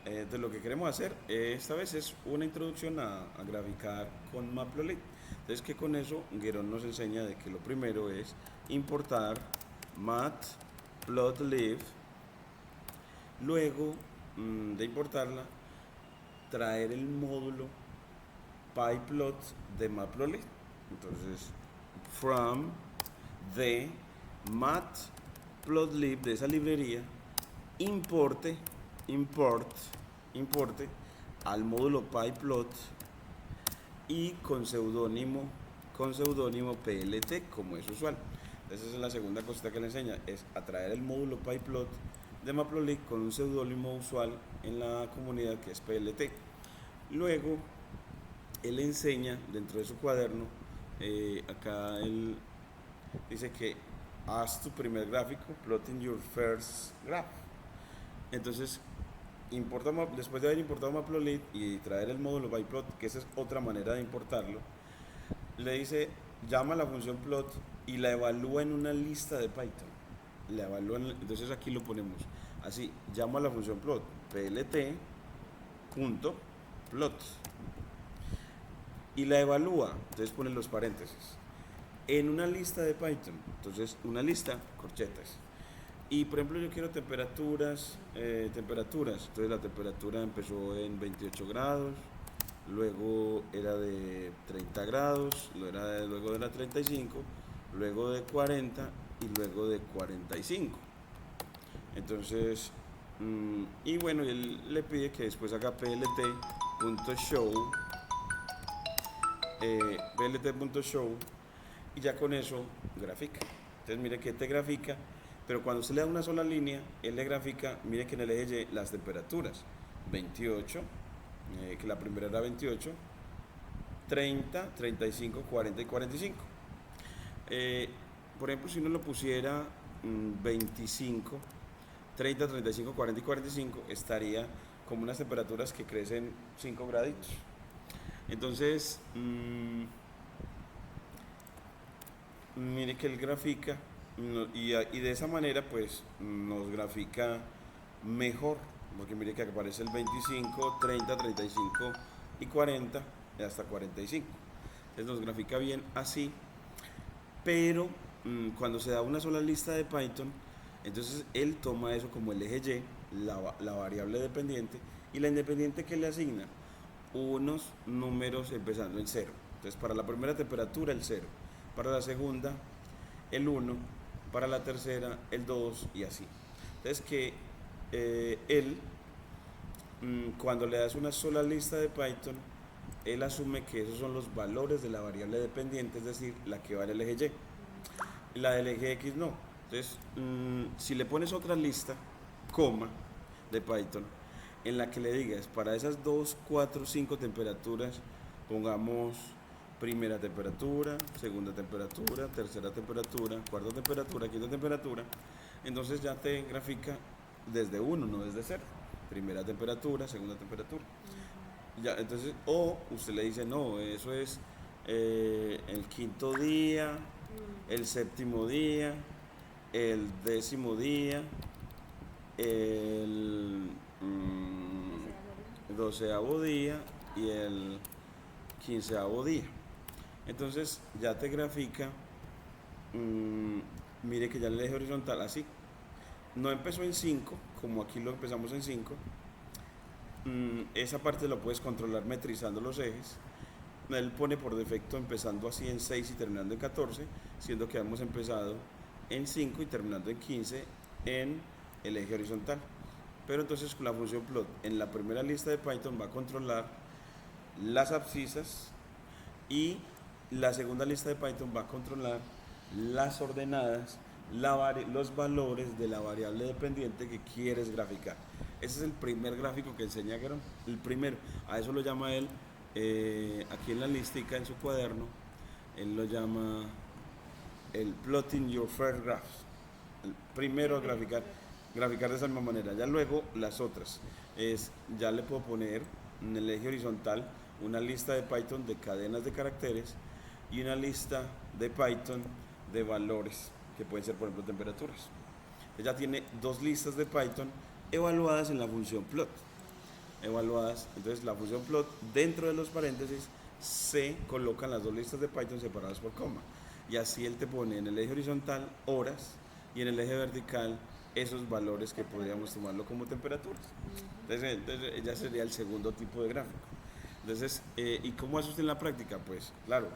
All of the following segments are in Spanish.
Entonces lo que queremos hacer esta vez es una introducción a graficar con Matplotlib. Entonces que con eso Guerón nos enseña de que lo primero es importar Matplotlib, luego de importarla traer el módulo pyplot de Matplotlib. Entonces from de Matplotlib, de esa librería, importe al módulo pyplot y con seudónimo plt, como es usual. Esa es la segunda cosita que le enseña, es a traer el módulo pyplot de Matplotlib con un seudónimo usual en la comunidad que es plt. Luego él enseña dentro de su cuaderno, acá él dice que haz tu primer gráfico, plotting your first graph. Entonces después de haber importado Matplotlib y traer el módulo pyplot, que esa es otra manera de importarlo, le dice, llama a la función plot y la evalúa en una lista de Python. Entonces aquí lo ponemos así, llama a la función plot, plt.plot, y la evalúa, entonces pone los paréntesis, en una lista de Python. Entonces una lista, corchetas. Y por ejemplo yo quiero temperaturas, entonces la temperatura empezó en 28 grados, luego era de 30 grados, luego era 35, luego de 40 y luego de 45. Entonces, y bueno, él le pide que después haga plt.show, y ya con eso grafica. Entonces mire que te grafica, pero cuando usted le da una sola línea, él le grafica, mire que en el eje Y las temperaturas, 28, que la primera era 28, 30, 35, 40 y 45. Por ejemplo, si uno lo pusiera 25, 30, 35, 40 y 45, estaría como unas temperaturas que crecen 5 graditos. Entonces, mire que él grafica y de esa manera pues nos grafica mejor, porque mire que aparece el 25, 30, 35 y 40 y hasta 45. Entonces nos grafica bien así, pero cuando se da una sola lista de Python, entonces él toma eso como el eje Y, la variable dependiente, y la independiente que le asigna unos números empezando en 0. Entonces para la primera temperatura el 0, para la segunda el 1, para la tercera el 2 y así. Entonces que él, cuando le das una sola lista de Python, él asume que esos son los valores de la variable dependiente, es decir, la que vale el eje Y. La del eje X no. Entonces, si le pones otra lista, coma, de Python, en la que le digas, para esas 2, 4, 5 temperaturas, pongamos primera temperatura, segunda temperatura, tercera temperatura, cuarta temperatura, quinta temperatura, entonces ya te grafica desde 1, no desde 0. Primera temperatura, segunda temperatura. Ya, entonces, o usted le dice, no, eso es el quinto día, el séptimo día, el décimo día, el doceavo día y el quinceavo día. Entonces ya te grafica, mire que ya en el eje horizontal así. No empezó en 5, como aquí lo empezamos en 5. Esa parte lo puedes controlar metrizando los ejes. Él pone por defecto empezando así en 6 y terminando en 14, siendo que hemos empezado en 5 y terminando en 15 en el eje horizontal. Pero entonces con la función plot en la primera lista de Python va a controlar las abscisas, y la segunda lista de Python va a controlar las ordenadas, los valores de la variable dependiente que quieres graficar. Ese es el primer gráfico que enseña Guerón, el primero. A eso lo llama él, aquí en la listica, en su cuaderno, él lo llama el plotting your first graphs. El primero a graficar de esa misma manera. Ya luego las otras, ya le puedo poner en el eje horizontal una lista de Python de cadenas de caracteres y una lista de Python de valores, que pueden ser por ejemplo temperaturas. Ella tiene dos listas de Python evaluadas en la función plot. Evaluadas, entonces la función plot, dentro de los paréntesis se colocan las dos listas de Python separadas por coma, y así él te pone en el eje horizontal horas y en el eje vertical esos valores que podríamos tomarlo como temperaturas. Entonces ya sería el segundo tipo de gráfico. Entonces, ¿y cómo hace usted en la práctica? Pues claro,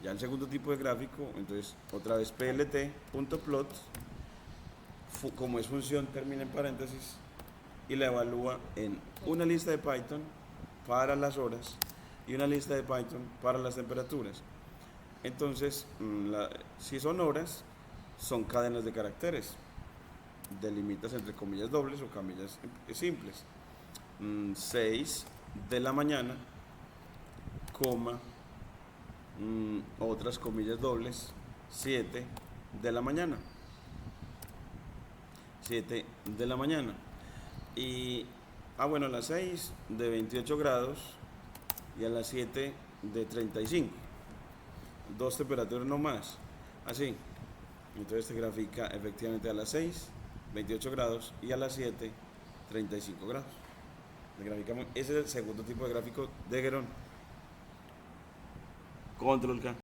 ya el segundo tipo de gráfico, entonces otra vez plt.plot, como es función, termina en paréntesis y la evalúa en una lista de Python para las horas y una lista de Python para las temperaturas. Entonces, si son horas, son cadenas de caracteres, delimitas entre comillas dobles o comillas simples. 6 de la mañana, coma, otras comillas dobles, 7 de la mañana. 7 de la mañana. Y, bueno, a las 6 de 28 grados y a las 7 de 35. Dos temperaturas no más. Así. Entonces se grafica efectivamente a las 6, 28 grados y a las 7, 35 grados. Ese es el segundo tipo de gráfico de Guerón. Control K.